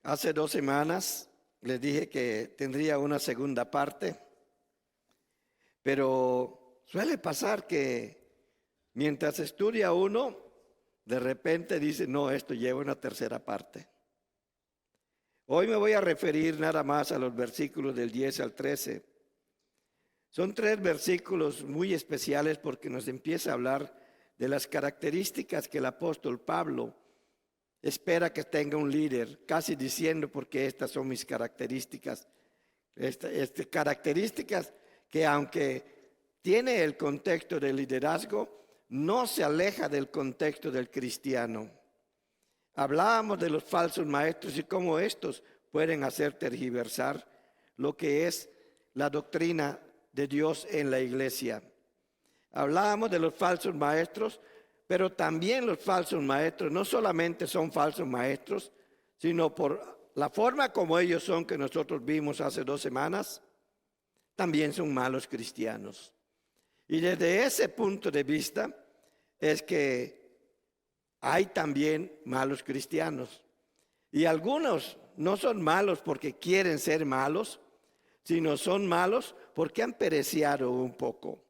Hace 2 semanas les dije que tendría una segunda parte, pero suele pasar que mientras estudia uno, de repente dice, no, esto lleva una tercera parte. Hoy me voy a referir nada más a los versículos del 10 al 13. Son 3 versículos muy especiales porque nos empieza a hablar de las características que el apóstol Pablo espera que tenga un líder, casi diciendo porque estas son mis características. Características que aunque tiene el contexto del liderazgo, no se aleja del contexto del cristiano. Hablábamos de los falsos maestros y cómo estos pueden hacer tergiversar lo que es la doctrina de Dios en la iglesia. Hablábamos de los falsos maestros, pero también los falsos maestros no solamente son falsos maestros, sino por la forma como ellos son que nosotros vimos hace 2 semanas, también son malos cristianos. Y desde ese punto de vista es que hay también malos cristianos. Y algunos no son malos porque quieren ser malos, sino son malos porque han perecido un poco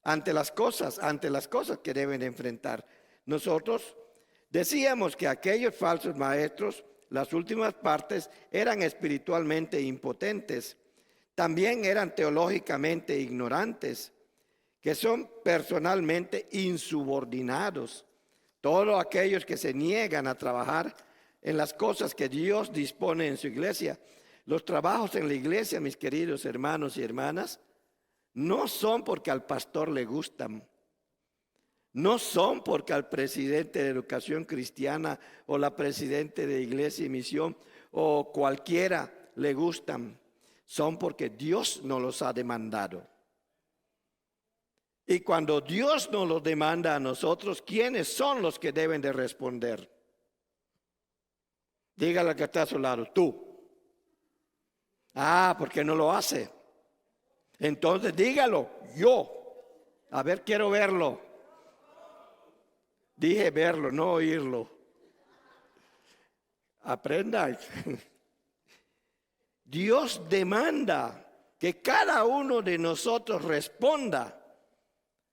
ante las cosas que deben enfrentar. Nosotros decíamos que aquellos falsos maestros, las últimas partes, eran espiritualmente impotentes, también eran teológicamente ignorantes, que son personalmente insubordinados. Todos aquellos que se niegan a trabajar en las cosas que Dios dispone en su iglesia. Los trabajos en la iglesia, mis queridos hermanos y hermanas, no son porque al pastor le gustan. No son porque al presidente de Educación Cristiana o la presidente de Iglesia y Misión o cualquiera le gustan. Son porque Dios nos los ha demandado. Y cuando Dios nos los demanda a nosotros, ¿quiénes son los que deben de responder? Dígale al que está a su lado, tú. ¿Por qué no lo hace? Entonces dígalo, yo. A ver, quiero verlo. Dije verlo, no oírlo. Aprenda. Dios demanda que cada uno de nosotros responda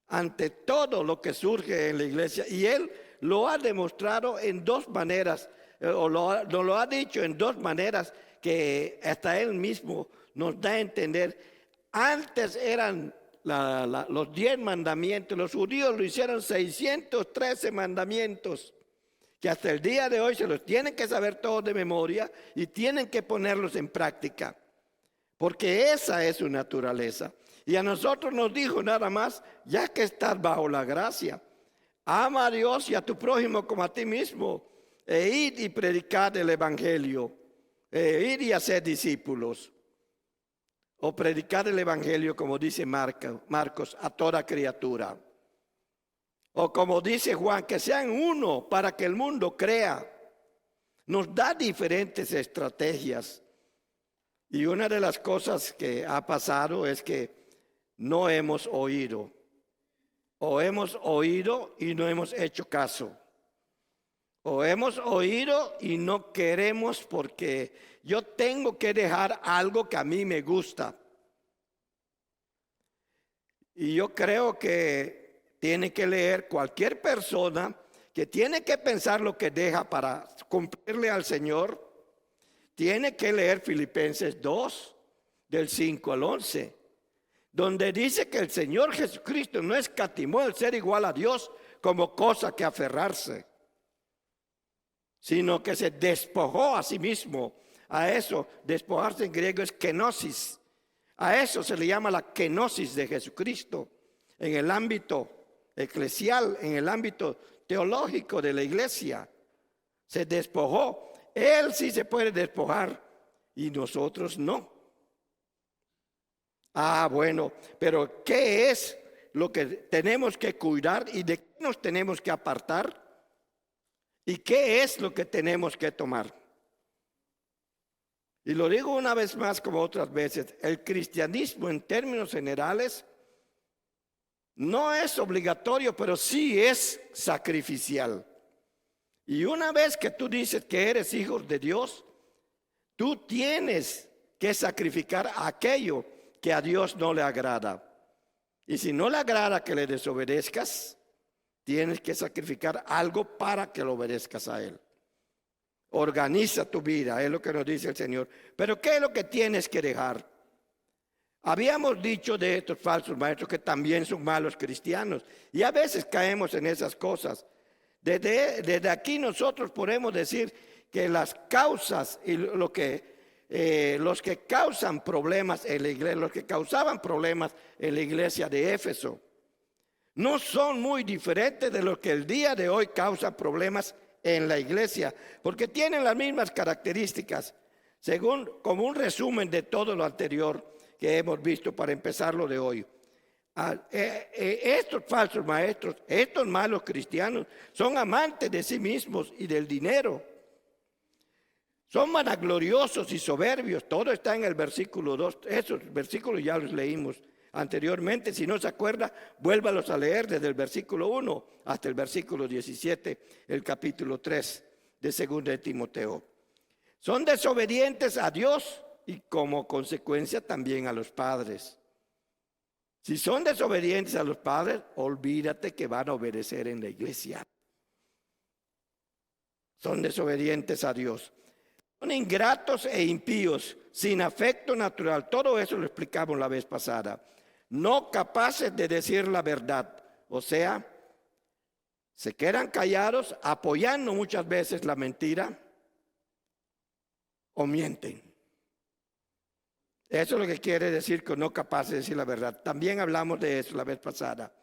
ante todo lo que surge en la iglesia. Y Él lo ha demostrado en 2 maneras, o lo ha dicho en 2 maneras que hasta Él mismo nos da a entender. Antes eran los 10 mandamientos, los judíos lo hicieron 613 mandamientos, que hasta el día de hoy se los tienen que saber todos de memoria y tienen que ponerlos en práctica, porque esa es su naturaleza. Y a nosotros nos dijo nada más, ya que estás bajo la gracia, ama a Dios y a tu prójimo como a ti mismo, e id y predicad el evangelio, id y hacer discípulos. O predicar el evangelio, como dice Marcos, a toda criatura. O como dice Juan, que sean uno para que el mundo crea. Nos da diferentes estrategias. Y una de las cosas que ha pasado es que no hemos oído. O hemos oído y no hemos hecho caso. O hemos oído y no queremos porque yo tengo que dejar algo que a mí me gusta. Y yo creo que tiene que leer cualquier persona que tiene que pensar lo que deja para cumplirle al Señor. Tiene que leer Filipenses 2, del 5 al 11, donde dice que el Señor Jesucristo no escatimó el ser igual a Dios como cosa que aferrarse, sino que se despojó a sí mismo. A eso, despojarse en griego es kenosis. A eso se le llama la kenosis de Jesucristo en el ámbito eclesial, en el ámbito teológico de la iglesia. Se despojó. Él sí se puede despojar y nosotros no. Bueno, pero ¿qué es lo que tenemos que cuidar y de qué nos tenemos que apartar? ¿Y qué es lo que tenemos que tomar? Y lo digo una vez más como otras veces, el cristianismo en términos generales no es obligatorio, pero sí es sacrificial. Y una vez que tú dices que eres hijo de Dios, Tú tienes que sacrificar aquello que a Dios no le agrada. Y si no le agrada que le desobedezcas, tienes que sacrificar algo para que lo obedezcas a Él. Organiza tu vida, es lo que nos dice el Señor. Pero ¿qué es lo que tienes que dejar? Habíamos dicho de estos falsos maestros que también son malos cristianos. Y a veces caemos en esas cosas. Desde aquí nosotros podemos decir que las causas y los que causan problemas en la iglesia, los que causaban problemas en la iglesia de Éfeso, no son muy diferentes de los que el día de hoy causan problemas en la iglesia, porque tienen las mismas características, como un resumen de todo lo anterior que hemos visto para empezar lo de hoy. Estos falsos maestros, estos malos cristianos, son amantes de sí mismos y del dinero. Son vanagloriosos y soberbios. Todo está en el versículo 2. Esos versículos ya los leímos anteriormente. Si no se acuerda, vuélvalos a leer desde el versículo 1 hasta el versículo 17, el capítulo 3 de 2 de Timoteo. Son desobedientes a Dios y como consecuencia también a los padres. Si son desobedientes a los padres, olvídate que van a obedecer en la iglesia. Son desobedientes a Dios. Son ingratos e impíos, sin afecto natural. Todo eso lo explicamos la vez pasada. No capaces de decir la verdad. O sea, se quedan callados, apoyando muchas veces la mentira o mienten. Eso es lo que quiere decir que no capaces de decir la verdad. También hablamos de eso la vez pasada.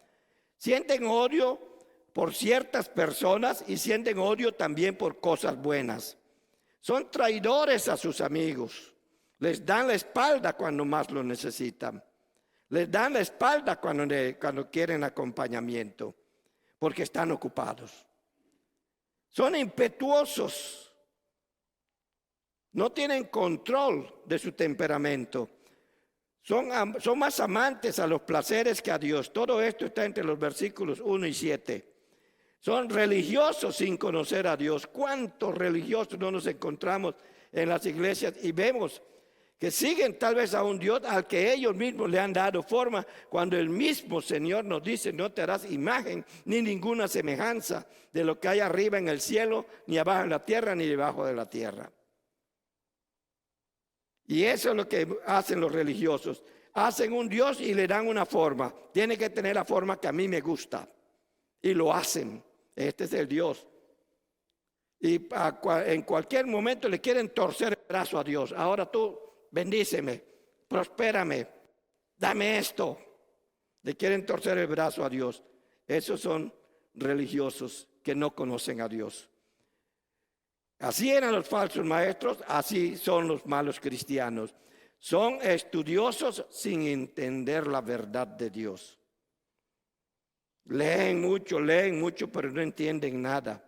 Sienten odio por ciertas personas y sienten odio también por cosas buenas. Son traidores a sus amigos. Les dan la espalda cuando más lo necesitan. Les dan la espalda cuando quieren acompañamiento, porque están ocupados. Son impetuosos. No tienen control de su temperamento. Son más amantes a los placeres que a Dios. Todo esto está entre los versículos 1 y 7. Son religiosos sin conocer a Dios. ¿Cuántos religiosos no nos encontramos en las iglesias y vemos que siguen tal vez a un Dios al que ellos mismos le han dado forma, cuando el mismo Señor nos dice: no te harás imagen ni ninguna semejanza de lo que hay arriba en el cielo, ni abajo en la tierra, ni debajo de la tierra? Y eso es lo que hacen los religiosos. Hacen un Dios y le dan una forma. Tiene que tener la forma que a mí me gusta. Y lo hacen. Este es el Dios. Y en cualquier momento le quieren torcer el brazo a Dios. Ahora tú bendíceme, prospérame, dame esto. Le quieren torcer el brazo a Dios. Esos son religiosos que no conocen a Dios. Así eran los falsos maestros, así son los malos cristianos. Son estudiosos sin entender la verdad de Dios. Leen mucho, pero no entienden nada.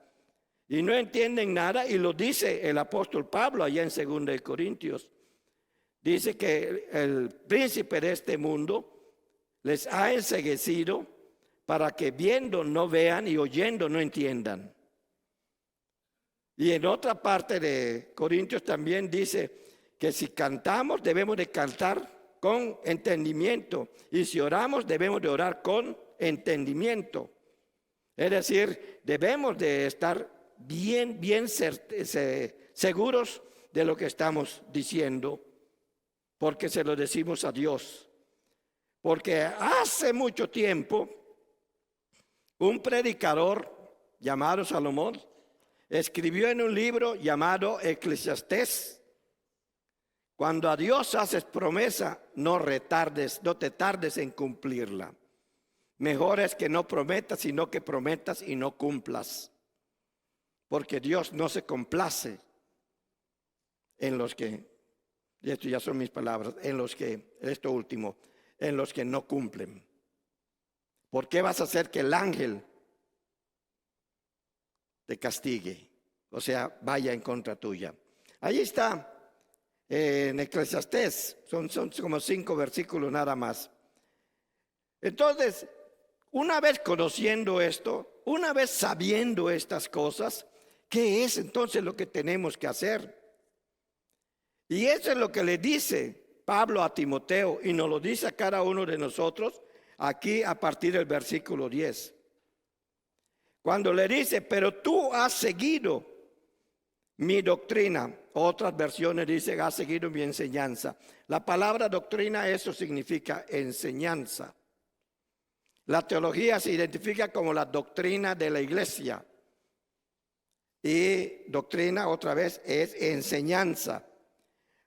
Y no entienden nada, y lo dice el apóstol Pablo allá en 2 de Corintios. Dice que el príncipe de este mundo les ha enceguecido para que viendo no vean y oyendo no entiendan. Y en otra parte de Corintios también dice que si cantamos debemos de cantar con entendimiento, y si oramos debemos de orar con entendimiento. Es decir, debemos de estar bien seguros de lo que estamos diciendo, porque se lo decimos a Dios. Porque hace mucho tiempo un predicador llamado Salomón escribió en un libro llamado Eclesiastés: cuando a Dios haces promesa, no te tardes en cumplirla. Mejor es que no prometas, sino que prometas y no cumplas. Porque Dios no se complace en los que, y esto ya son mis palabras, en los que no cumplen. ¿Por qué vas a hacer que el ángel te castigue? O sea, vaya en contra tuya. Ahí está, en Eclesiastés, son como 5 versículos nada más. Entonces, una vez conociendo esto, una vez sabiendo estas cosas, ¿qué es entonces lo que tenemos que hacer? Y eso es lo que le dice Pablo a Timoteo y nos lo dice a cada uno de nosotros aquí a partir del versículo 10. Cuando le dice, pero tú has seguido mi doctrina. Otras versiones dicen, has seguido mi enseñanza. La palabra doctrina, eso significa enseñanza. La teología se identifica como la doctrina de la iglesia. Y doctrina, otra vez, es enseñanza.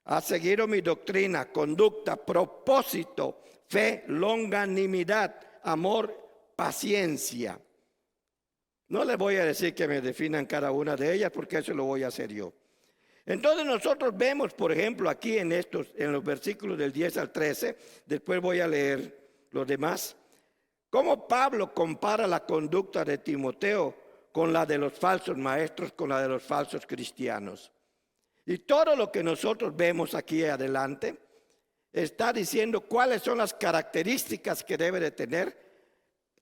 Has seguido mi doctrina, conducta, propósito, fe, longanimidad, amor, paciencia. No les voy a decir que me definan cada una de ellas porque eso lo voy a hacer yo. Entonces nosotros vemos, por ejemplo, aquí en los versículos del 10 al 13, después voy a leer los demás, cómo Pablo compara la conducta de Timoteo con la de los falsos maestros, con la de los falsos cristianos. Y todo lo que nosotros vemos aquí adelante está diciendo cuáles son las características que debe de tener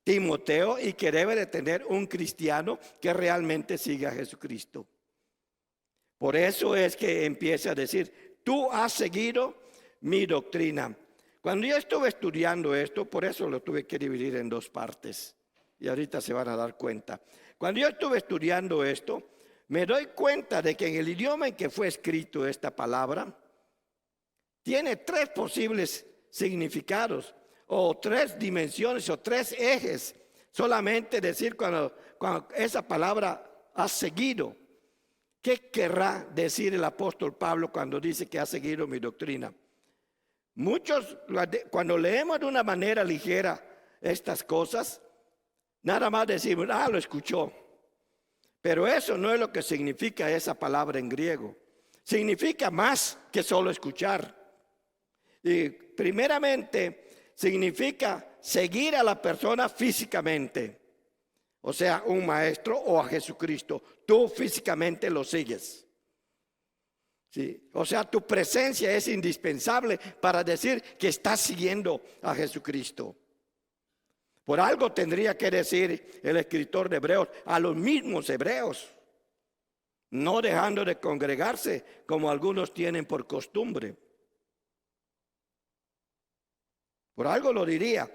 Timoteo y que debe de tener un cristiano que realmente siga a Jesucristo. Por eso es que empieza a decir, tú has seguido mi doctrina. Cuando yo estuve estudiando esto, por eso lo tuve que dividir en dos partes. Y ahorita se van a dar cuenta. Cuando yo estuve estudiando esto, me doy cuenta de que en el idioma en que fue escrito esta palabra, tiene tres posibles significados, o tres dimensiones, o tres ejes. Solamente decir cuando esa palabra has seguido. ¿Qué querrá decir el apóstol Pablo cuando dice que ha seguido mi doctrina? Muchos, cuando leemos de una manera ligera estas cosas, nada más decimos, lo escuchó. Pero eso no es lo que significa esa palabra en griego. Significa más que solo escuchar. Y primeramente significa seguir a la persona físicamente. O sea, un maestro o a Jesucristo. Tú físicamente lo sigues. Sí. O sea, tu presencia es indispensable para decir que estás siguiendo a Jesucristo. Por algo tendría que decir el escritor de Hebreos a los mismos hebreos, no dejando de congregarse como algunos tienen por costumbre. Por algo lo diría.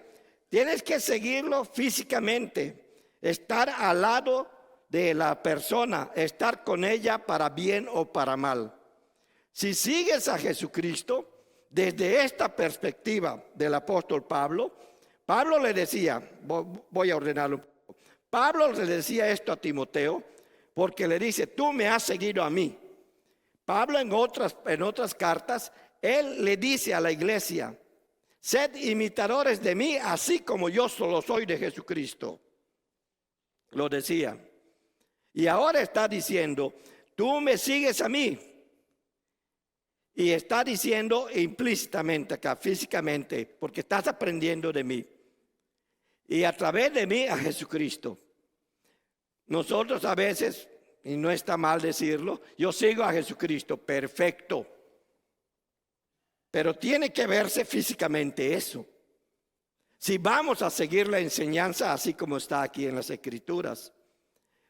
Tienes que seguirlo físicamente, estar al lado de la persona, estar con ella para bien o para mal. Si sigues a Jesucristo, desde esta perspectiva del apóstol Pablo, Pablo le decía, voy a ordenarlo, Pablo le decía esto a Timoteo, porque le dice, tú me has seguido a mí. Pablo en otras cartas, él le dice a la iglesia, sed imitadores de mí, así como yo solo soy de Jesucristo. Lo decía. Y ahora está diciendo, tú me sigues a mí. Y está diciendo implícitamente acá, físicamente, porque estás aprendiendo de mí. Y a través de mí a Jesucristo. Nosotros a veces, y no está mal decirlo, yo sigo a Jesucristo, perfecto. Pero tiene que verse físicamente eso. Si vamos a seguir la enseñanza así como está aquí en las Escrituras.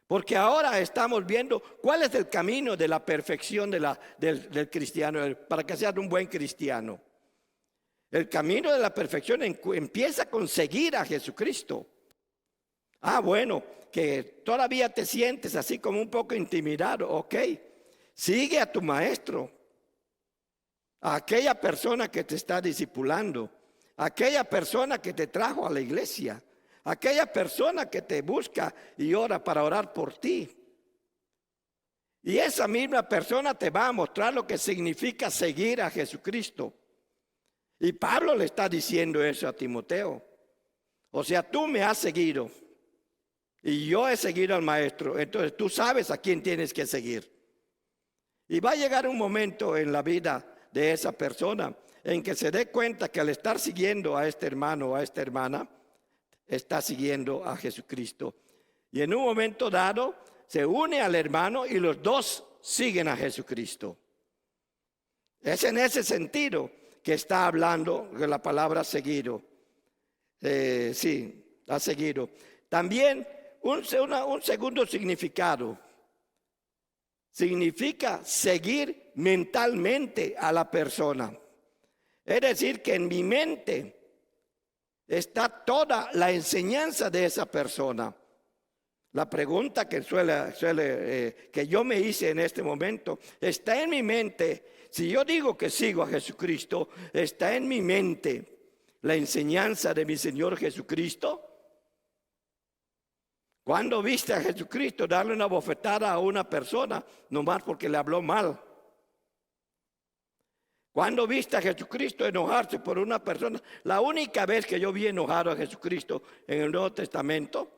Porque ahora estamos viendo cuál es el camino de la perfección del cristiano, para que seas un buen cristiano. El camino de la perfección empieza con seguir a Jesucristo. Bueno, que todavía te sientes así como un poco intimidado, ok. Sigue a tu maestro, a aquella persona que te está discipulando, a aquella persona que te trajo a la iglesia, a aquella persona que te busca y ora para orar por ti. Y esa misma persona te va a mostrar lo que significa seguir a Jesucristo. Y Pablo le está diciendo eso a Timoteo. O sea, tú me has seguido y yo he seguido al maestro. Entonces tú sabes a quién tienes que seguir. Y va a llegar un momento en la vida de esa persona en que se dé cuenta que al estar siguiendo a este hermano o a esta hermana, está siguiendo a Jesucristo. Y en un momento dado se une al hermano y los dos siguen a Jesucristo. Es en ese sentido que está hablando de la palabra seguido. Sí, ha seguido. También un segundo significado. Significa seguir mentalmente a la persona. Es decir, que en mi mente está toda la enseñanza de esa persona. La pregunta que que yo me hice en este momento, ¿está en mi mente? Si yo digo que sigo a Jesucristo, ¿está en mi mente la enseñanza de mi Señor Jesucristo? ¿Cuándo viste a Jesucristo darle una bofetada a una persona nomás porque le habló mal? ¿Cuándo viste a Jesucristo enojarse por una persona? La única vez que yo vi enojado a Jesucristo en el Nuevo Testamento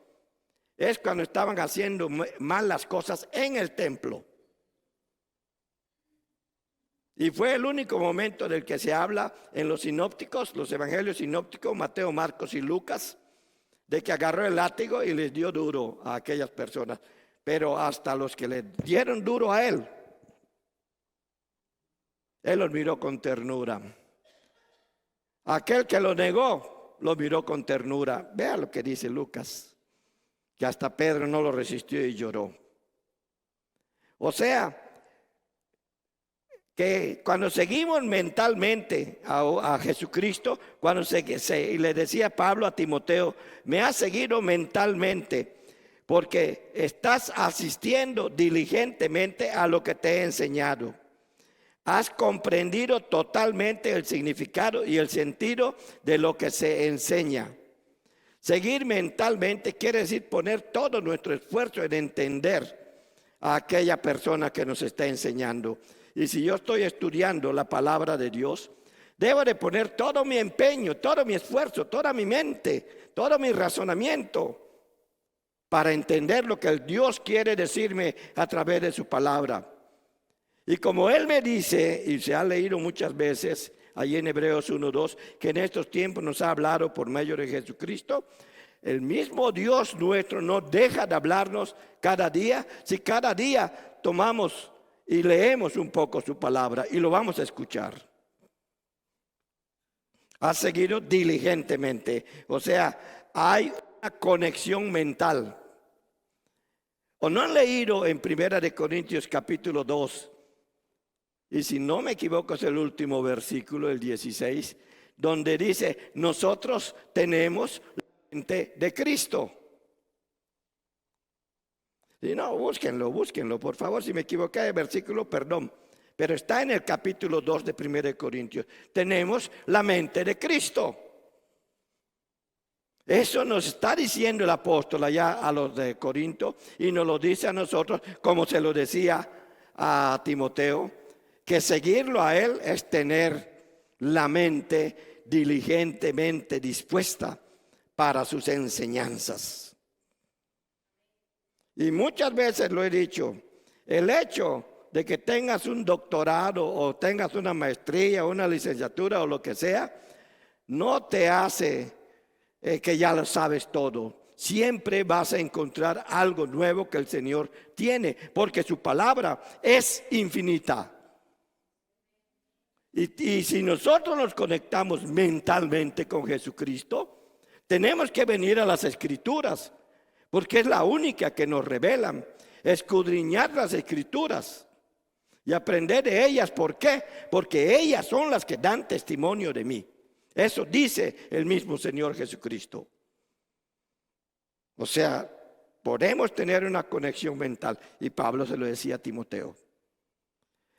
es cuando estaban haciendo mal las cosas en el templo. Y fue el único momento del que se habla en los sinópticos, los evangelios sinópticos, Mateo, Marcos y Lucas, de que agarró el látigo y les dio duro a aquellas personas. Pero hasta los que le dieron duro a él los miró con ternura. Aquel que lo negó, lo miró con ternura. Vea lo que dice Lucas, que hasta Pedro no lo resistió y lloró. O sea, que cuando seguimos mentalmente a Jesucristo, cuando le decía Pablo a Timoteo, me has seguido mentalmente, porque estás asistiendo diligentemente a lo que te he enseñado. Has comprendido totalmente el significado y el sentido de lo que se enseña. Seguir mentalmente quiere decir poner todo nuestro esfuerzo en entender a aquella persona que nos está enseñando. Y si yo estoy estudiando la palabra de Dios, debo de poner todo mi empeño, todo mi esfuerzo, toda mi mente, todo mi razonamiento para entender lo que el Dios quiere decirme a través de su palabra. Y como Él me dice, y se ha leído muchas veces allí en Hebreos 1:2, que en estos tiempos nos ha hablado por medio de Jesucristo, el mismo Dios nuestro no deja de hablarnos cada día. Si cada día tomamos y leemos un poco su palabra y lo vamos a escuchar. Ha seguido diligentemente. O sea, hay una conexión mental. ¿O no han leído en 1 Corintios capítulo 2? Y si no me equivoco es el último versículo, el 16, donde dice, nosotros tenemos la mente de Cristo. Y no, búsquenlo, por favor, si me equivoqué de versículo, perdón. Pero está en el capítulo 2 de 1 Corintios. Tenemos la mente de Cristo. Eso nos está diciendo el apóstol allá a los de Corinto y nos lo dice a nosotros, como se lo decía a Timoteo, que seguirlo a él es tener la mente diligentemente dispuesta para sus enseñanzas. Y muchas veces lo he dicho, el hecho de que tengas un doctorado o tengas una maestría, una licenciatura o lo que sea, no te hace que ya lo sabes todo. Siempre vas a encontrar algo nuevo que el Señor tiene, porque su palabra es infinita. Y si nosotros nos conectamos mentalmente con Jesucristo, tenemos que venir a las Escrituras, porque es la única que nos revelan, escudriñar las Escrituras y aprender de ellas. ¿Por qué? Porque ellas son las que dan testimonio de mí. Eso dice el mismo Señor Jesucristo. O sea, podemos tener una conexión mental, y Pablo se lo decía a Timoteo.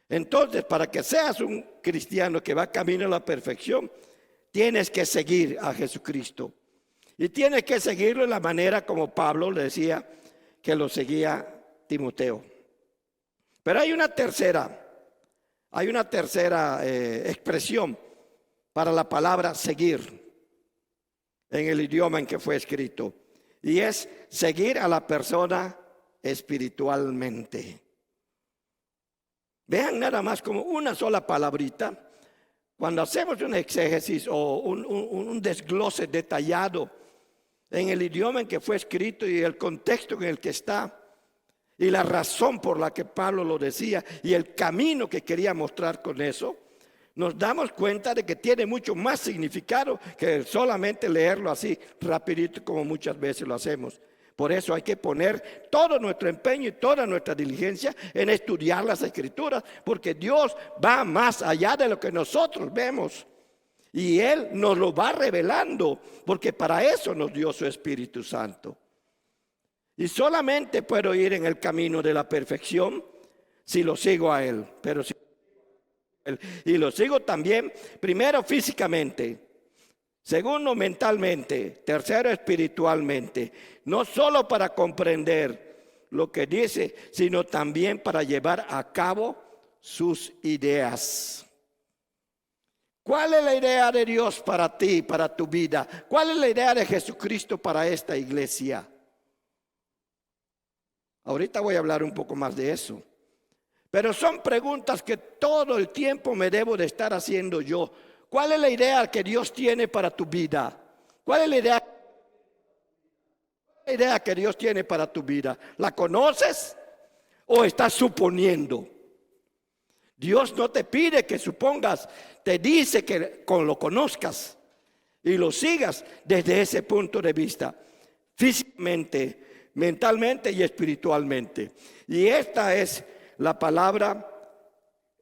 Entonces, para que seas un cristiano que va camino a la perfección, tienes que seguir a Jesucristo. Y tienes que seguirlo de la manera como Pablo le decía que lo seguía Timoteo. Pero hay una tercera expresión para la palabra seguir en el idioma en que fue escrito. Y es seguir a la persona espiritualmente. Vean nada más como una sola palabrita. Cuando hacemos un exégesis o un desglose detallado en el idioma en que fue escrito y el contexto en el que está y la razón por la que Pablo lo decía y el camino que quería mostrar con eso, nos damos cuenta de que tiene mucho más significado que solamente leerlo así rapidito como muchas veces lo hacemos. Por eso hay que poner todo nuestro empeño y toda nuestra diligencia en estudiar las Escrituras, porque Dios va más allá de lo que nosotros vemos. Y Él nos lo va revelando, porque para eso nos dio su Espíritu Santo. Y solamente puedo ir en el camino de la perfección si lo sigo a Él. Pero si y lo sigo también, primero físicamente, segundo mentalmente, tercero espiritualmente. No solo para comprender lo que dice, sino también para llevar a cabo sus ideas. ¿Cuál es la idea de Dios para ti, para tu vida? ¿Cuál es la idea de Jesucristo para esta iglesia? Ahorita voy a hablar un poco más de eso. Pero son preguntas que todo el tiempo me debo de estar haciendo yo. ¿Cuál es la idea que Dios tiene para tu vida? ¿Cuál es la idea que Dios tiene para tu vida? ¿La conoces o estás suponiendo? Dios no te pide que supongas, te dice que lo conozcas y lo sigas desde ese punto de vista, físicamente, mentalmente y espiritualmente. Y esta es la palabra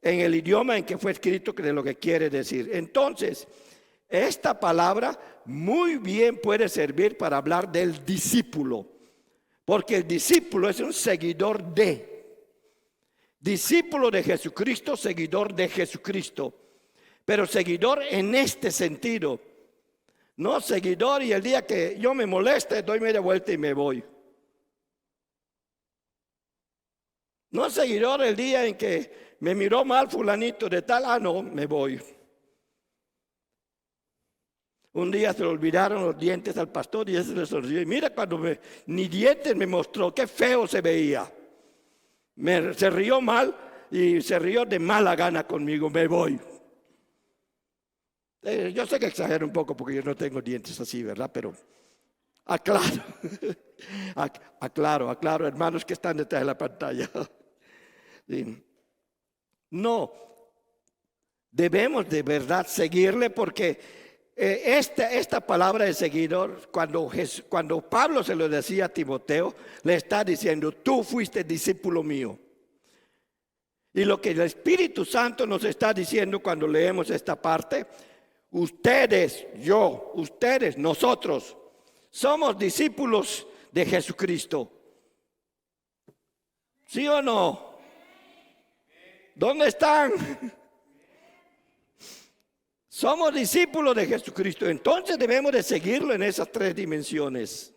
en el idioma en que fue escrito, de lo que quiere decir. Entonces, esta palabra muy bien puede servir para hablar del discípulo, porque el discípulo es un seguidor de. Discípulo de Jesucristo, seguidor de Jesucristo. Pero seguidor en este sentido. No seguidor y el día que yo me moleste doy media vuelta y me voy. No seguidor el día en que me miró mal fulanito de tal, no, me voy. Un día se le olvidaron los dientes al pastor y ese le sonrió. Y mira cuando ni dientes me mostró, qué feo se veía. Se rió mal y se rió de mala gana conmigo, me voy. Yo sé que exagero un poco porque yo no tengo dientes así, ¿verdad? Pero aclaro, aclaro, hermanos que están detrás de la pantalla. Sí. No, debemos de verdad seguirle porque esta palabra de seguidor, cuando Pablo se lo decía a Timoteo, le está diciendo, tú fuiste discípulo mío. Y lo que el Espíritu Santo nos está diciendo cuando leemos esta parte, ustedes, nosotros, somos discípulos de Jesucristo. ¿Sí o no? ¿Dónde están? Somos discípulos de Jesucristo, entonces debemos de seguirlo en esas tres dimensiones.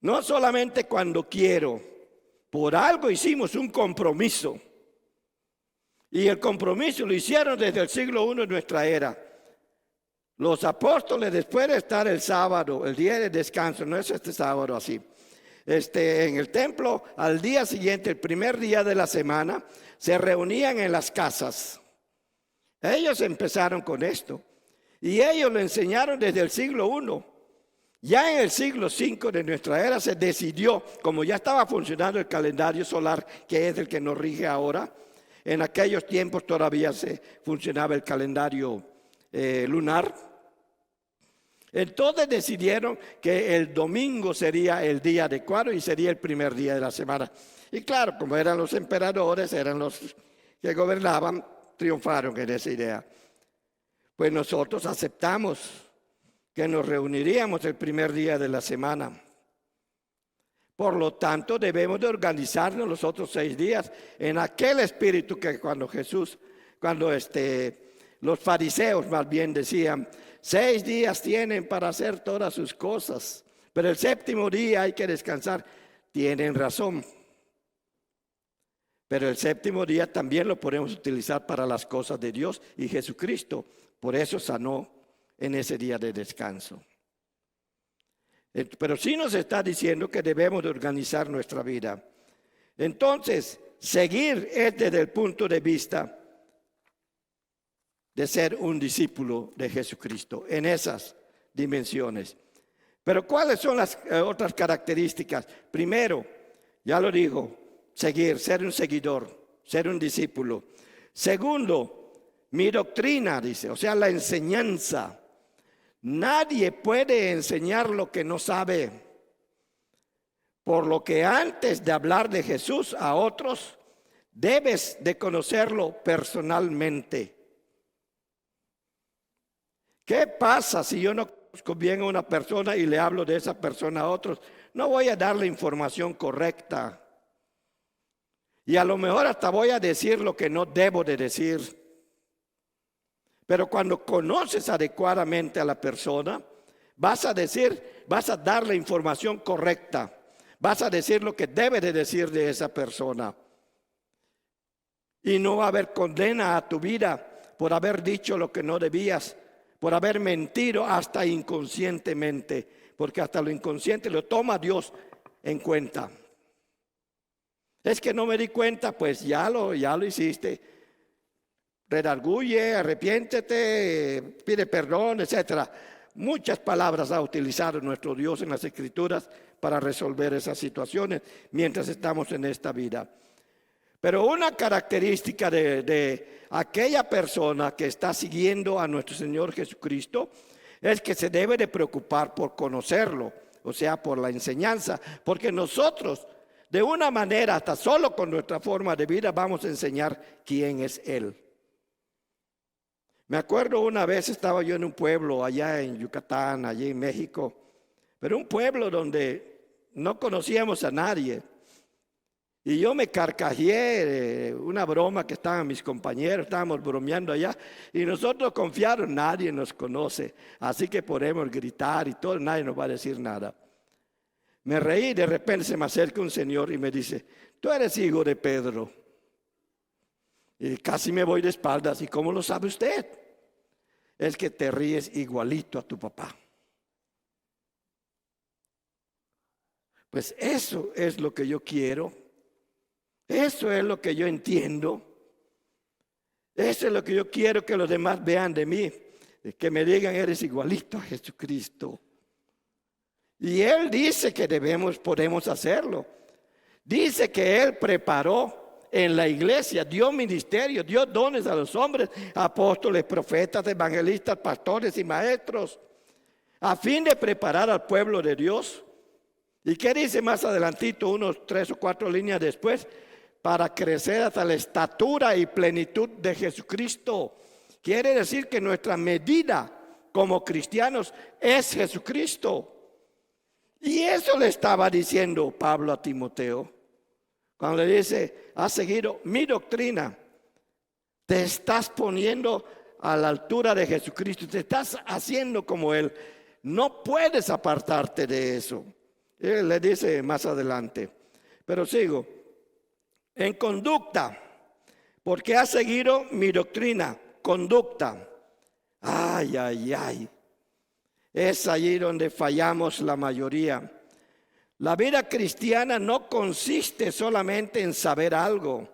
No solamente cuando quiero, por algo hicimos un compromiso. Y el compromiso lo hicieron desde el siglo I de nuestra era. Los apóstoles, después de estar el sábado, el día de descanso, no es este sábado así, en el templo, al día siguiente, el primer día de la semana, se reunían en las casas. Ellos empezaron con esto y ellos lo enseñaron desde el siglo I. Ya en el siglo V de nuestra era se decidió, como ya estaba funcionando el calendario solar, que es el que nos rige ahora, en aquellos tiempos todavía funcionaba el calendario lunar. Entonces decidieron que el domingo sería el día adecuado y sería el primer día de la semana. Y claro, como eran los emperadores, eran los que gobernaban, triunfaron en esa idea. Pues nosotros aceptamos que nos reuniríamos el primer día de la semana. Por lo tanto, debemos de organizarnos los otros 6 días en aquel espíritu que cuando los fariseos más bien decían, 6 días tienen para hacer todas sus cosas, pero el 7º día hay que descansar. Tienen razón. Pero el 7º día también lo podemos utilizar para las cosas de Dios y Jesucristo. Por eso sanó en ese día de descanso. Pero sí nos está diciendo que debemos de organizar nuestra vida. Entonces, seguir es desde el punto de vista de ser un discípulo de Jesucristo en esas dimensiones. Pero ¿cuáles son las otras características? Primero, ya lo digo, seguir, ser un seguidor, ser un discípulo. Segundo, mi doctrina, dice, o sea, la enseñanza. Nadie puede enseñar lo que no sabe. Por lo que antes de hablar de Jesús a otros, debes de conocerlo personalmente. ¿Qué pasa si yo no conozco bien a una persona y le hablo de esa persona a otros? No voy a darle información correcta. Y a lo mejor hasta voy a decir lo que no debo de decir. Pero cuando conoces adecuadamente a la persona, vas a darle información correcta. Vas a decir lo que debe de decir de esa persona. Y no va a haber condena a tu vida por haber dicho lo que no debías, por haber mentido hasta inconscientemente, porque hasta lo inconsciente lo toma Dios en cuenta. Es que no me di cuenta, pues ya lo hiciste. Redarguye, arrepiéntete, pide perdón, etcétera. Muchas palabras ha utilizado nuestro Dios en las Escrituras para resolver esas situaciones mientras estamos en esta vida. Pero una característica de aquella persona que está siguiendo a nuestro Señor Jesucristo es que se debe de preocupar por conocerlo, o sea, por la enseñanza, porque nosotros, de una manera, hasta solo con nuestra forma de vida, vamos a enseñar quién es Él. Me acuerdo una vez estaba yo en un pueblo allá en Yucatán, allí en México, pero un pueblo donde no conocíamos a nadie. Y yo me carcajeé de una broma que estaban mis compañeros, estábamos bromeando allá, y nosotros confiaron, nadie nos conoce, así que podemos gritar y todo, nadie nos va a decir nada. Me reí, de repente se me acerca un señor y me dice, tú eres hijo de Pedro. Y casi me voy de espaldas, ¿y cómo lo sabe usted? Es que te ríes igualito a tu papá. Pues eso es lo que yo quiero. Eso es lo que yo entiendo. Eso es lo que yo quiero que los demás vean de mí. Que me digan, eres igualito a Jesucristo. Y Él dice que podemos hacerlo. Dice que Él preparó en la iglesia, dio ministerio, dio dones a los hombres, apóstoles, profetas, evangelistas, pastores y maestros, a fin de preparar al pueblo de Dios. ¿Y qué dice más adelantito, unos 3 o 4 líneas después? Para crecer hasta la estatura y plenitud de Jesucristo. Quiere decir que nuestra medida como cristianos es Jesucristo. Y eso le estaba diciendo Pablo a Timoteo. Cuando le dice, has seguido mi doctrina, te estás poniendo a la altura de Jesucristo, te estás haciendo como Él. No puedes apartarte de eso. Él le dice más adelante. Pero sigo. En conducta, porque has seguido mi doctrina, conducta. Ay, ay, ay. Es allí donde fallamos la mayoría. La vida cristiana no consiste solamente en saber algo.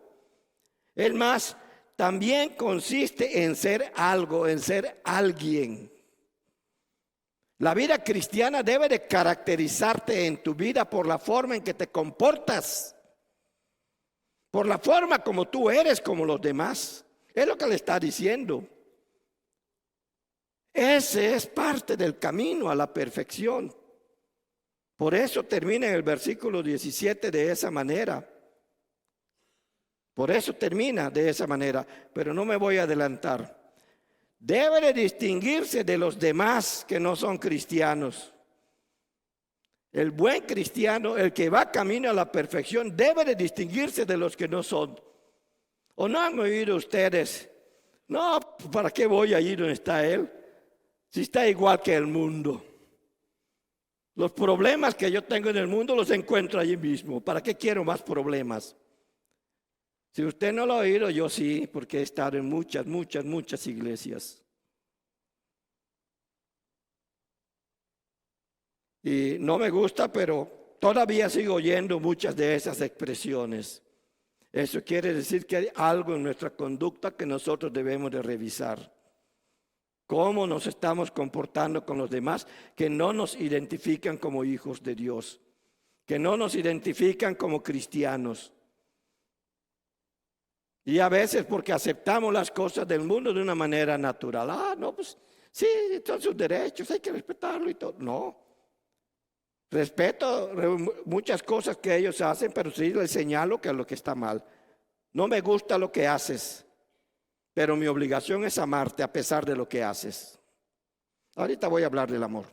Es más, también consiste en ser algo, en ser alguien. La vida cristiana debe de caracterizarte en tu vida por la forma en que te comportas, por la forma como tú eres como los demás. Es lo que le está diciendo. Ese es parte del camino a la perfección. Por eso termina en el versículo 17 de esa manera. Por eso termina de esa manera, pero no me voy a adelantar. Debe de distinguirse de los demás que no son cristianos. El buen cristiano, el que va camino a la perfección, debe de distinguirse de los que no son. ¿O no han oído ustedes? No, ¿para qué voy allí donde está él? Si está igual que el mundo. Los problemas que yo tengo en el mundo los encuentro allí mismo. ¿Para qué quiero más problemas? Si usted no lo ha oído, yo sí, porque he estado en muchas iglesias. Y no me gusta, pero todavía sigo oyendo muchas de esas expresiones. Eso quiere decir que hay algo en nuestra conducta que nosotros debemos de revisar. Cómo nos estamos comportando con los demás que no nos identifican como hijos de Dios, que no nos identifican como cristianos. Y a veces porque aceptamos las cosas del mundo de una manera natural. No, pues sí, son sus derechos, hay que respetarlo y todo. No. Respeto muchas cosas que ellos hacen, pero sí les señalo que es lo que está mal. No me gusta lo que haces, pero mi obligación es amarte a pesar de lo que haces. Ahorita voy a hablar del amor.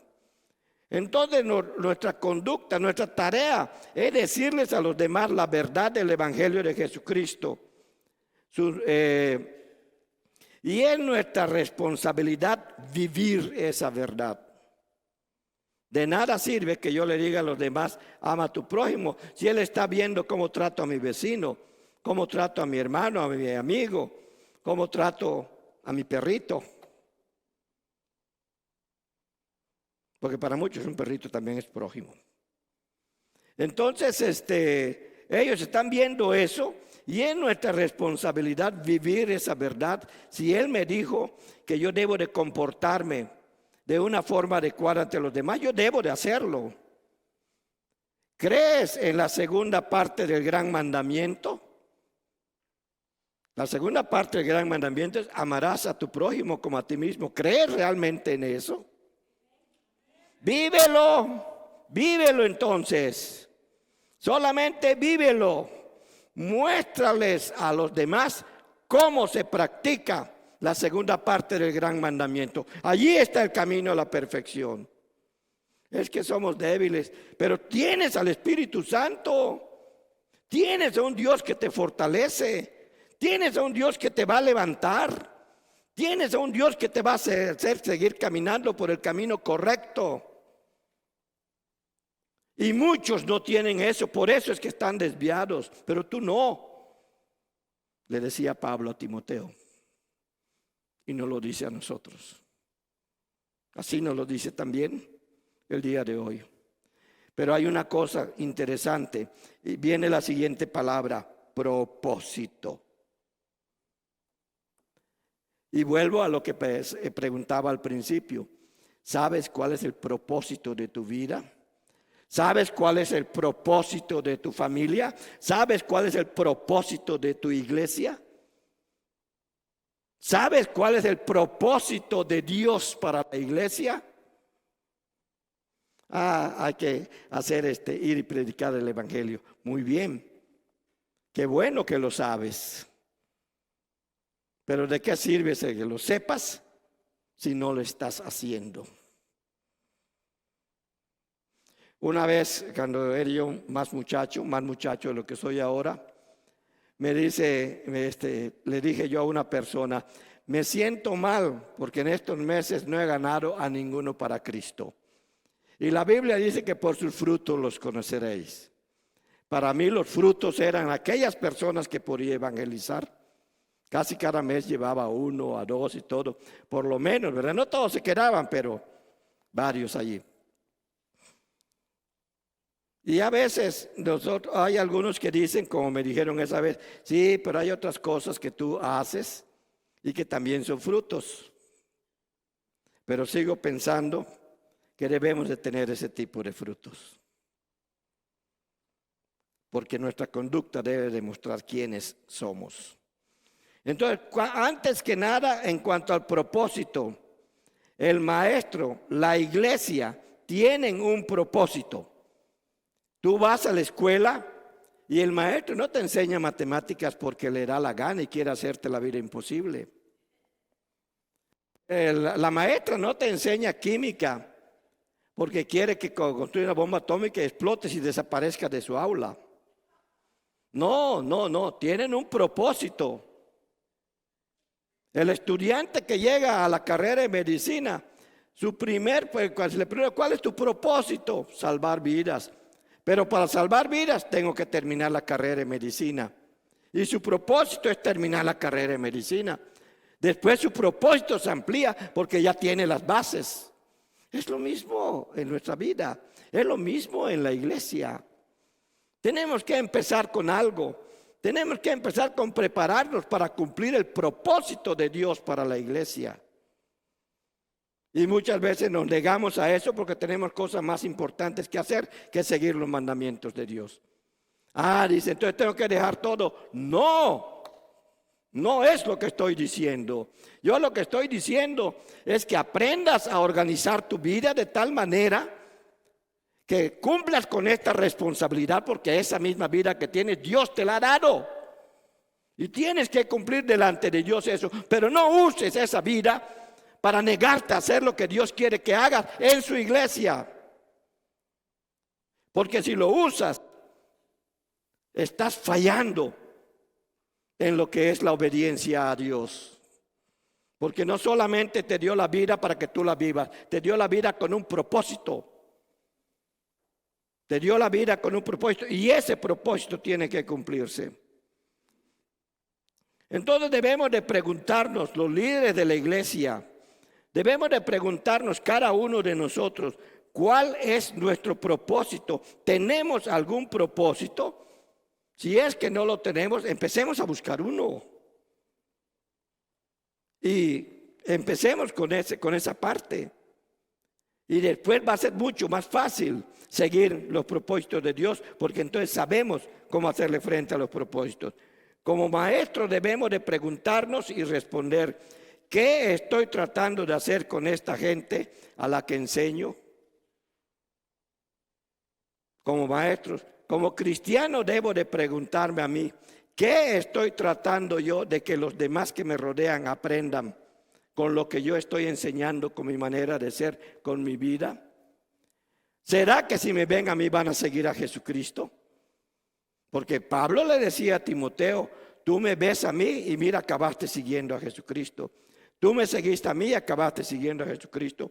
Entonces nuestra conducta, nuestra tarea es decirles a los demás la verdad del Evangelio de Jesucristo. Y es nuestra responsabilidad vivir esa verdad. De nada sirve que yo le diga a los demás, ama a tu prójimo, si él está viendo cómo trato a mi vecino, cómo trato a mi hermano, a mi amigo, cómo trato a mi perrito. Porque para muchos un perrito también es prójimo. Entonces, ellos están viendo eso y es nuestra responsabilidad vivir esa verdad. Si Él me dijo que yo debo de comportarme de una forma adecuada ante los demás, yo debo de hacerlo. ¿Crees en la segunda parte del gran mandamiento? La segunda parte del gran mandamiento es amarás a tu prójimo como a ti mismo. ¿Crees realmente en eso? Vívelo, vívelo entonces. Solamente vívelo. Muéstrales a los demás cómo se practica la segunda parte del gran mandamiento. Allí está el camino a la perfección. Es que somos débiles, pero tienes al Espíritu Santo. Tienes a un Dios que te fortalece. Tienes a un Dios que te va a levantar. Tienes a un Dios que te va a hacer seguir caminando por el camino correcto. Y muchos no tienen eso, por eso es que están desviados, pero tú no. Le decía Pablo a Timoteo. Y nos lo dice a nosotros. Así nos lo dice también el día de hoy. Pero hay una cosa interesante. Y viene la siguiente palabra, propósito. Y vuelvo a lo que preguntaba al principio. ¿Sabes cuál es el propósito de tu vida? ¿Sabes cuál es el propósito de tu familia? ¿Sabes cuál es el propósito de tu iglesia? ¿Sabes cuál es el propósito de Dios para la iglesia? Hay que hacer ir y predicar el evangelio. Muy bien. Qué bueno que lo sabes. Pero ¿de qué sirve que lo sepas si no lo estás haciendo? Una vez, cuando era yo más muchacho de lo que soy ahora, le dije yo a una persona, me siento mal porque en estos meses no he ganado a ninguno para Cristo. Y la Biblia dice que por sus frutos los conoceréis. Para mí los frutos eran aquellas personas que podía evangelizar. Casi cada mes llevaba 1 a 2 y todo, por lo menos, ¿verdad? No todos se quedaban, pero varios allí. Y a veces hay algunos que dicen, como me dijeron esa vez, sí, pero hay otras cosas que tú haces y que también son frutos. Pero sigo pensando que debemos de tener ese tipo de frutos. Porque nuestra conducta debe demostrar quiénes somos. Entonces, antes que nada, en cuanto al propósito, el maestro, la iglesia, tienen un propósito. Tú vas a la escuela y el maestro no te enseña matemáticas porque le da la gana y quiere hacerte la vida imposible. La maestra no te enseña química porque quiere que construya una bomba atómica y explote y desaparezca de su aula. No, tienen un propósito. El estudiante que llega a la carrera de medicina, cuando se le pregunta, ¿cuál es tu propósito? Salvar vidas. Pero para salvar vidas tengo que terminar la carrera de medicina. Y su propósito es terminar la carrera de medicina. Después su propósito se amplía porque ya tiene las bases. Es lo mismo en nuestra vida. Es lo mismo en la iglesia. Tenemos que empezar con algo. Tenemos que empezar con prepararnos para cumplir el propósito de Dios para la iglesia. Y muchas veces nos negamos a eso porque tenemos cosas más importantes que hacer que seguir los mandamientos de Dios. Dice, entonces tengo que dejar todo. No es lo que estoy diciendo. Yo lo que estoy diciendo es que aprendas a organizar tu vida de tal manera que cumplas con esta responsabilidad, porque esa misma vida que tienes, Dios te la ha dado. Y tienes que cumplir delante de Dios eso. Pero no uses esa vida para negarte a hacer lo que Dios quiere que hagas en su iglesia. Porque si lo usas, estás fallando en lo que es la obediencia a Dios. Porque no solamente te dio la vida para que tú la vivas, te dio la vida con un propósito. Te dio la vida con un propósito y ese propósito tiene que cumplirse. Entonces debemos de preguntarnos, los líderes de la iglesia, debemos de preguntarnos cada uno de nosotros, ¿cuál es nuestro propósito? ¿Tenemos algún propósito? Si es que no lo tenemos, empecemos a buscar uno. Y empecemos con esa parte. Y después va a ser mucho más fácil seguir los propósitos de Dios, porque entonces sabemos cómo hacerle frente a los propósitos. Como maestros debemos de preguntarnos y responder, ¿qué estoy tratando de hacer con esta gente a la que enseño? Como maestros, como cristiano debo de preguntarme a mí, ¿qué estoy tratando yo de que los demás que me rodean aprendan con lo que yo estoy enseñando, con mi manera de ser, con mi vida? ¿Será que si me ven a mí van a seguir a Jesucristo? Porque Pablo le decía a Timoteo, tú me ves a mí y mira, acabaste siguiendo a Jesucristo. Tú me seguiste a mí y acabaste siguiendo a Jesucristo.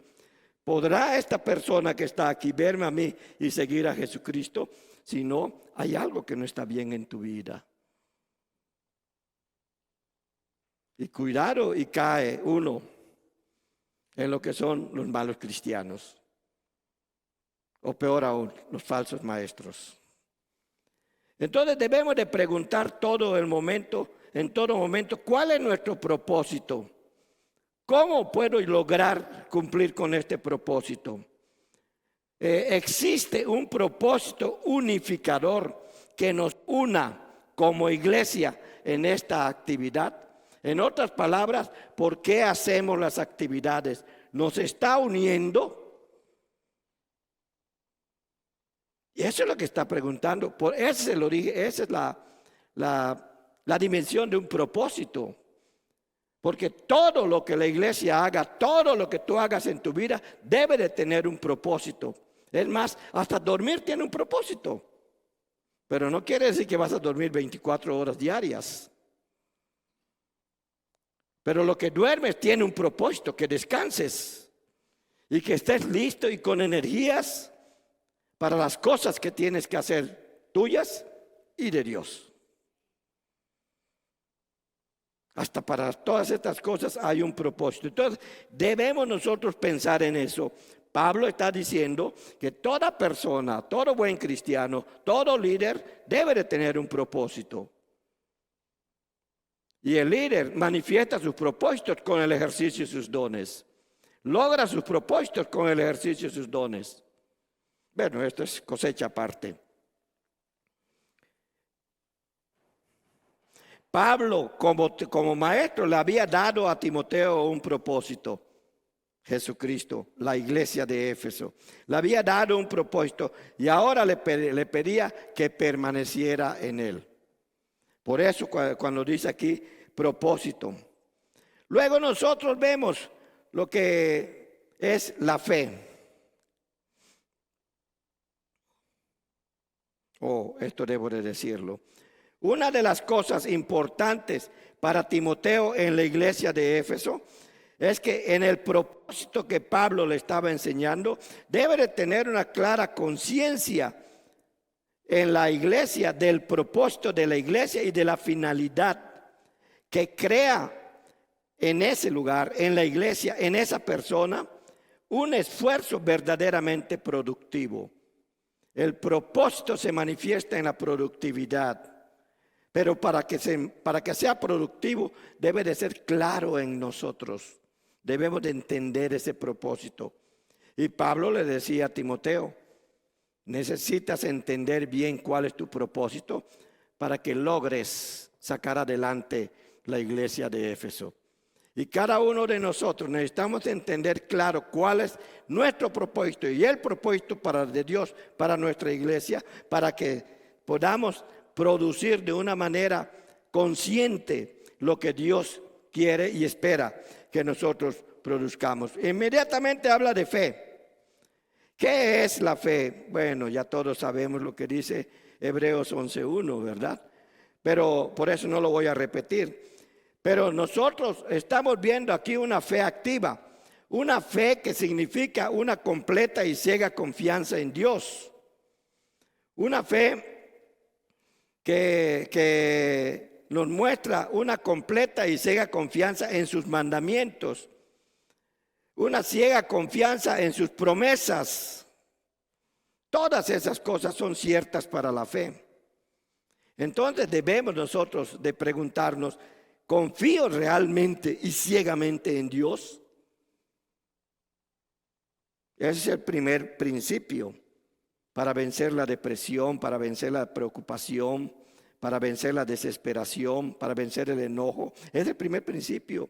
¿Podrá esta persona que está aquí verme a mí y seguir a Jesucristo? Si no, hay algo que no está bien en tu vida. Y cuidado y cae uno en lo que son los malos cristianos. O peor aún, los falsos maestros. Entonces debemos de preguntar en todo momento, ¿cuál es nuestro propósito? ¿Cómo puedo lograr cumplir con este propósito? Existe un propósito unificador que nos una como iglesia en esta actividad. En otras palabras, ¿por qué hacemos las actividades? ¿Nos está uniendo? Y eso es lo que está preguntando. Ese es el origen, esa es la dimensión de un propósito. Porque todo lo que la iglesia haga, todo lo que tú hagas en tu vida, debe de tener un propósito. Es más, hasta dormir tiene un propósito. Pero no quiere decir que vas a dormir 24 horas diarias. Pero lo que duermes tiene un propósito, que descanses y que estés listo y con energías para las cosas que tienes que hacer tuyas y de Dios. Hasta para todas estas cosas hay un propósito. Entonces debemos nosotros pensar en eso. Pablo está diciendo que toda persona, todo buen cristiano, todo líder debe de tener un propósito. Y el líder manifiesta sus propósitos con el ejercicio de sus dones. Logra sus propósitos con el ejercicio de sus dones. Bueno, esto es cosecha aparte. Pablo, como maestro, le había dado a Timoteo un propósito. Jesucristo, la iglesia de Éfeso. Le había dado un propósito y ahora le pedía que permaneciera en él. Por eso cuando dice aquí propósito. Luego nosotros vemos lo que es la fe. Esto debo de decirlo. Una de las cosas importantes para Timoteo en la iglesia de Éfeso es que en el propósito que Pablo le estaba enseñando, debe de tener una clara conciencia en la iglesia del propósito de la iglesia y de la finalidad que crea en ese lugar, en la iglesia, en esa persona, un esfuerzo verdaderamente productivo. El propósito se manifiesta en la productividad. Pero para que sea productivo debe de ser claro en nosotros. Debemos de entender ese propósito. Y Pablo le decía a Timoteo, necesitas entender bien cuál es tu propósito para que logres sacar adelante la iglesia de Éfeso. Y cada uno de nosotros necesitamos entender claro cuál es nuestro propósito y el propósito de Dios para nuestra iglesia, para que podamos producir de una manera consciente lo que Dios quiere y espera que nosotros produzcamos. Inmediatamente habla de fe. ¿Qué es la fe? Bueno, ya todos sabemos lo que dice Hebreos 11:1, ¿verdad? Pero por eso no lo voy a repetir. Pero nosotros estamos viendo aquí una fe activa, una fe que significa una completa y ciega confianza en Dios. Una fe que nos muestra una completa y ciega confianza en sus mandamientos, una ciega confianza en sus promesas. Todas esas cosas son ciertas para la fe. Entonces debemos nosotros de preguntarnos, ¿confío realmente y ciegamente en Dios? Ese es el primer principio para vencer la depresión, para vencer la preocupación, para vencer la desesperación, para vencer el enojo. Es el primer principio.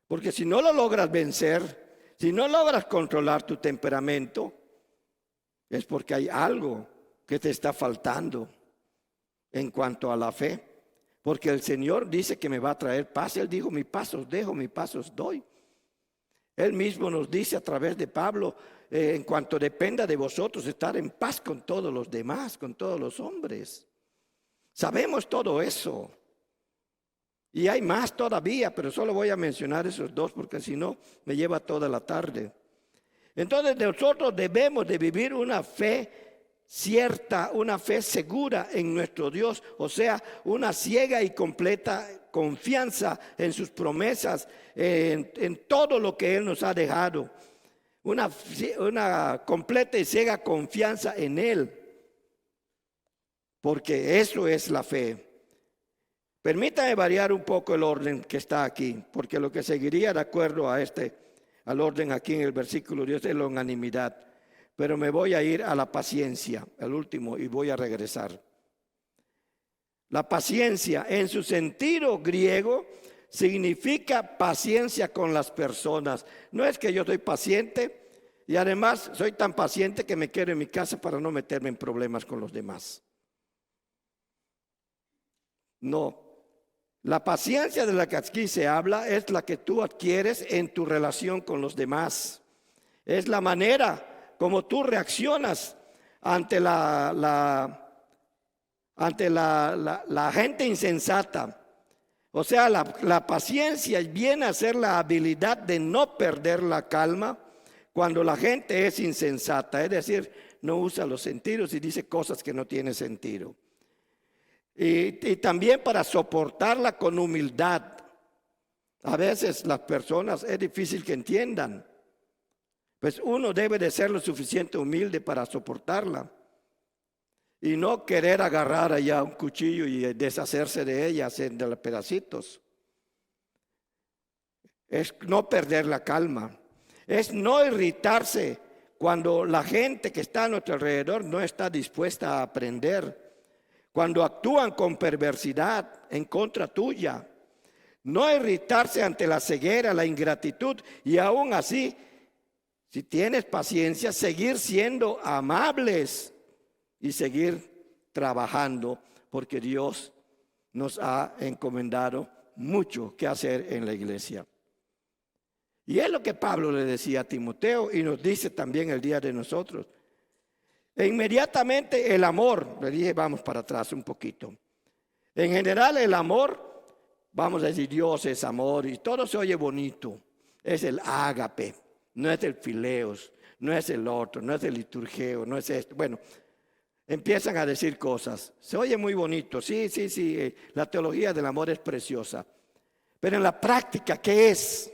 Porque si no lo logras vencer, si no logras controlar tu temperamento, es porque hay algo que te está faltando en cuanto a la fe. Porque el Señor dice que me va a traer paz. Él dijo, mi paz os dejo, mi paz os doy. Él mismo nos dice a través de Pablo, en cuanto dependa de vosotros, estar en paz con todos los demás, con todos los hombres. Sabemos todo eso. Y hay más todavía, pero solo voy a mencionar esos dos porque si no me lleva toda la tarde. Entonces nosotros debemos de vivir una fe cierta, una fe segura en nuestro Dios, o sea, una ciega y completa confianza en sus promesas, en todo lo que Él nos ha dejado. Una completa y ciega confianza en Él, porque eso es la fe. Permítame variar un poco el orden que está aquí, porque lo que seguiría de acuerdo al orden aquí en el versículo 10 es la unanimidad. Pero me voy a ir a la paciencia, el último, y voy a regresar. La paciencia en su sentido griego significa paciencia con las personas. No es que yo soy paciente y además soy tan paciente que me quedo en mi casa para no meterme en problemas con los demás. No. La paciencia de la que aquí se habla es la que tú adquieres en tu relación con los demás. Es la manera como tú reaccionas ante la gente insensata. O sea, la paciencia viene a ser la habilidad de no perder la calma cuando la gente es insensata. Es decir, no usa los sentidos y dice cosas que no tienen sentido. Y también para soportarla con humildad. A veces las personas es difícil que entiendan. Pues uno debe de ser lo suficiente humilde para soportarla. Y no querer agarrar allá un cuchillo y deshacerse de ella, haciéndole pedacitos. Es no perder la calma. Es no irritarse cuando la gente que está a nuestro alrededor no está dispuesta a aprender. Cuando actúan con perversidad en contra tuya. No irritarse ante la ceguera, la ingratitud y aún así, si tienes paciencia, seguir siendo amables y seguir trabajando porque Dios nos ha encomendado mucho que hacer en la iglesia. Y es lo que Pablo le decía a Timoteo y nos dice también el día de nosotros. E inmediatamente el amor, le dije vamos para atrás un poquito. En general el amor, vamos a decir Dios es amor y todo se oye bonito. Es el ágape, no es el fileos, no es el otro, no es el liturgeo, no es esto. Bueno, empiezan a decir cosas. Se oye muy bonito, sí, la teología del amor es preciosa. Pero en la práctica, ¿qué es?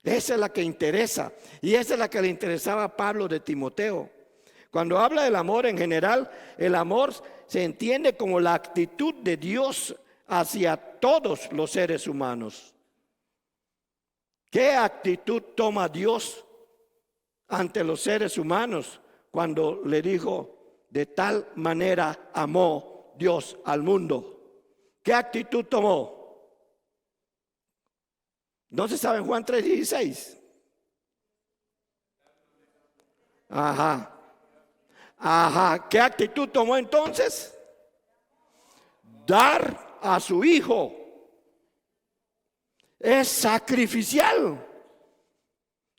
Esa es la que interesa y esa es la que le interesaba a Pablo de Timoteo. Cuando habla del amor en general, el amor se entiende como la actitud de Dios hacia todos los seres humanos. ¿Qué actitud toma Dios ante los seres humanos cuando le dijo, de tal manera amó Dios al mundo? ¿Qué actitud tomó? ¿No se sabe en Juan 3:16? Ajá. Ajá. ¿Qué actitud tomó entonces? Dar a su hijo. Es sacrificial.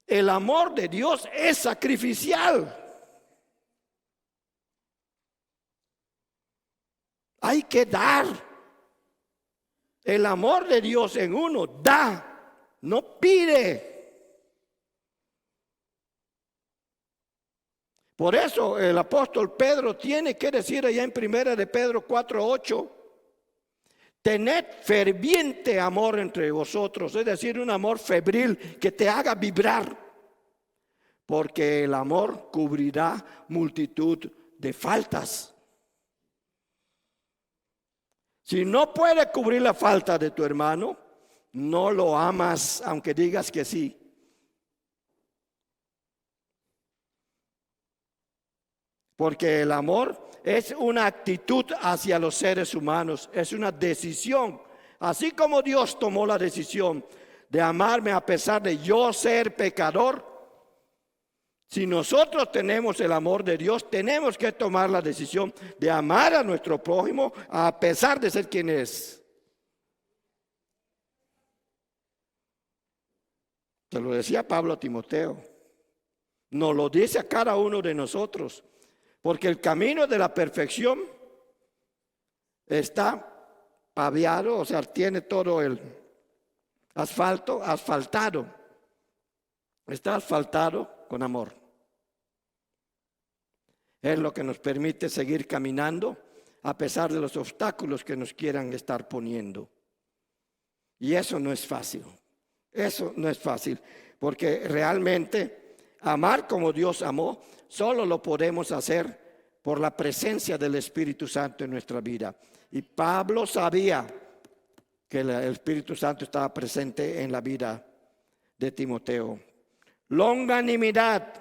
El amor de Dios es sacrificial. Hay que dar. El amor de Dios en uno da, no pide. Por eso el apóstol Pedro tiene que decir allá en primera de Pedro 4:8, tened ferviente amor entre vosotros, es decir, un amor febril que te haga vibrar, porque el amor cubrirá multitud de faltas. Si no puedes cubrir la falta de tu hermano, no lo amas aunque digas que sí. Porque el amor es una actitud hacia los seres humanos, es una decisión. Así como Dios tomó la decisión de amarme a pesar de yo ser pecador, si nosotros tenemos el amor de Dios, tenemos que tomar la decisión de amar a nuestro prójimo a pesar de ser quien es. Se lo decía Pablo a Timoteo. Nos lo dice a cada uno de nosotros. Porque el camino de la perfección está paviado, o sea, tiene todo el asfaltado. Está asfaltado con amor. Es lo que nos permite seguir caminando a pesar de los obstáculos que nos quieran estar poniendo. Y eso no es fácil. Eso no es fácil. Porque realmente amar como Dios amó, solo lo podemos hacer por la presencia del Espíritu Santo en nuestra vida. Y Pablo sabía que el Espíritu Santo estaba presente en la vida de Timoteo. Longanimidad.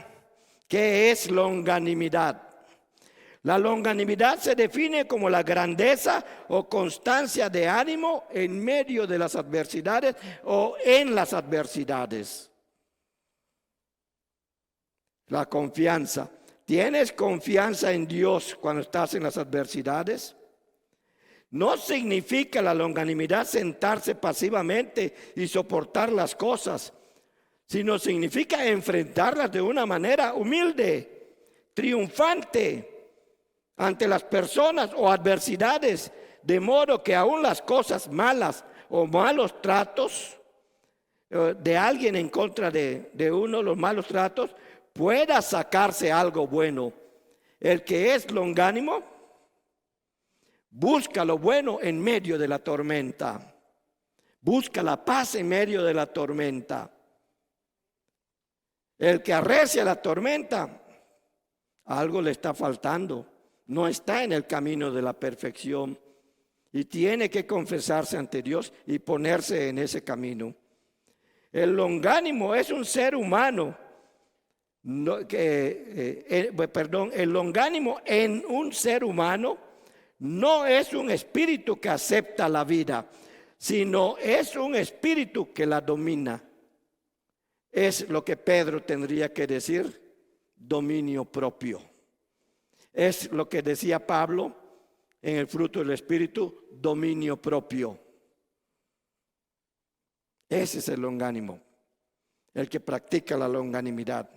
¿Qué es longanimidad? La longanimidad se define como la grandeza o constancia de ánimo en medio de las adversidades o en las adversidades. La confianza. ¿Tienes confianza en Dios cuando estás en las adversidades? No significa la longanimidad sentarse pasivamente y soportar las cosas, sino significa enfrentarlas de una manera humilde, triunfante ante las personas o adversidades, de modo que aún las cosas malas o malos tratos de alguien en contra de uno, los malos tratos, pueda sacarse algo bueno. El que es longánimo busca lo bueno en medio de la tormenta. Busca la paz en medio de la tormenta. El que arrecia la tormenta, algo le está faltando. No está en el camino de la perfección. Y tiene que confesarse ante Dios y ponerse en ese camino. El longánimo es un ser humano. El longánimo en un ser humano no es un espíritu que acepta la vida, sino es un espíritu que la domina. Es lo que Pedro tendría que decir, dominio propio. Es lo que decía Pablo en el fruto del Espíritu, dominio propio. Ese es el longánimo, el que practica la longanimidad.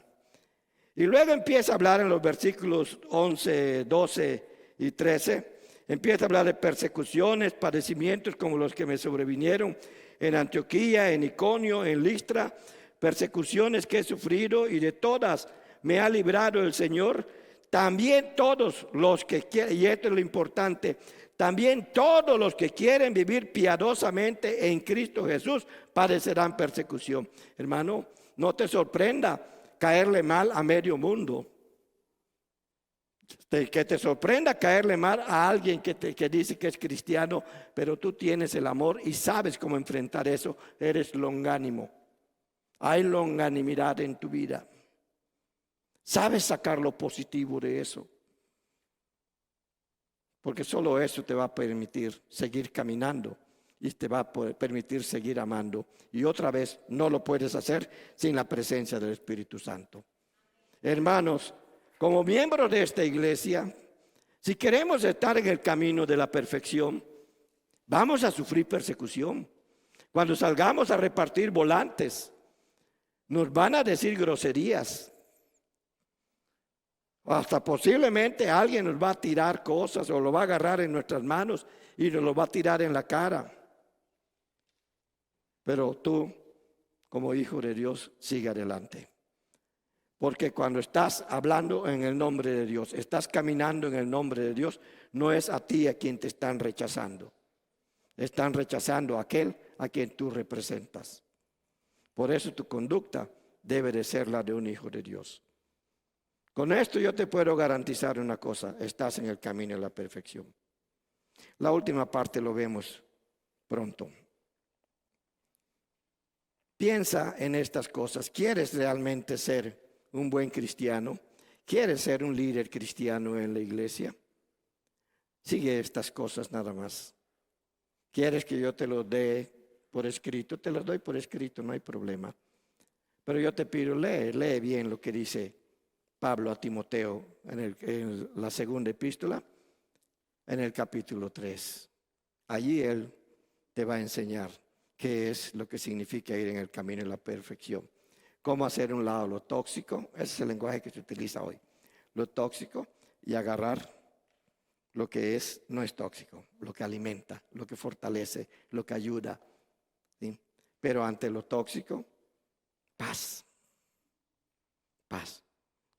Y luego empieza a hablar en los versículos 11, 12 y 13. Empieza a hablar de persecuciones, padecimientos como los que me sobrevinieron en Antioquía, en Iconio, en Listra. Persecuciones que he sufrido y de todas me ha librado el Señor. También todos los que quieren, y esto es lo importante, también todos los que quieren vivir piadosamente en Cristo Jesús padecerán persecución. Hermano, no te sorprenda caerle mal a medio mundo. Que te sorprenda caerle mal a alguien que dice que es cristiano, pero tú tienes el amor y sabes cómo enfrentar eso. Eres longánimo. Hay longanimidad en tu vida. Sabes sacar lo positivo de eso. Porque solo eso te va a permitir seguir caminando y te va a permitir seguir amando. Y otra vez, no lo puedes hacer sin la presencia del Espíritu Santo. Hermanos, como miembros de esta iglesia, si queremos estar en el camino de la perfección, vamos a sufrir persecución. Cuando salgamos a repartir volantes, nos van a decir groserías. Hasta posiblemente alguien nos va a tirar cosas o lo va a agarrar en nuestras manos y nos lo va a tirar en la cara. Pero tú, como hijo de Dios, sigue adelante. Porque cuando estás hablando en el nombre de Dios, estás caminando en el nombre de Dios, no es a ti a quien te están rechazando. Están rechazando a aquel a quien tú representas. Por eso tu conducta debe de ser la de un hijo de Dios. Con esto yo te puedo garantizar una cosa: estás en el camino de la perfección. La última parte lo vemos pronto. Piensa en estas cosas. ¿Quieres realmente ser un buen cristiano? ¿Quieres ser un líder cristiano en la iglesia? Sigue estas cosas nada más. ¿Quieres que yo te lo dé por escrito? Te lo doy por escrito, no hay problema. Pero yo te pido, lee bien lo que dice Pablo a Timoteo en la segunda epístola, en el capítulo 3. Allí él te va a enseñar qué es lo que significa ir en el camino de la perfección. Cómo hacer un lado lo tóxico, ese es el lenguaje que se utiliza hoy. Lo tóxico, y agarrar lo que no es tóxico, lo que alimenta, lo que fortalece, lo que ayuda. ¿Sí? Pero ante lo tóxico, paz. Paz.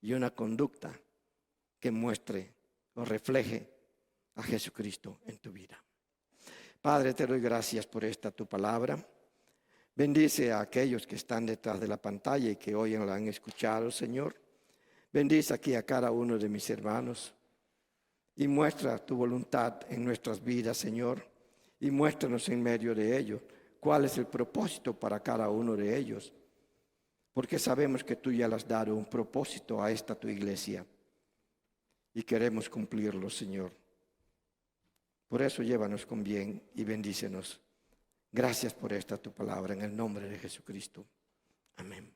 Y una conducta que muestre o refleje a Jesucristo en tu vida. Padre, te doy gracias por esta tu palabra. Bendice a aquellos que están detrás de la pantalla y que hoy la han escuchado, Señor. Bendice aquí a cada uno de mis hermanos y muestra tu voluntad en nuestras vidas, Señor. Y muéstranos en medio de ello cuál es el propósito para cada uno de ellos. Porque sabemos que tú ya le has dado un propósito a esta tu iglesia y queremos cumplirlo, Señor. Por eso llévanos con bien y bendícenos. Gracias por esta tu palabra en el nombre de Jesucristo. Amén.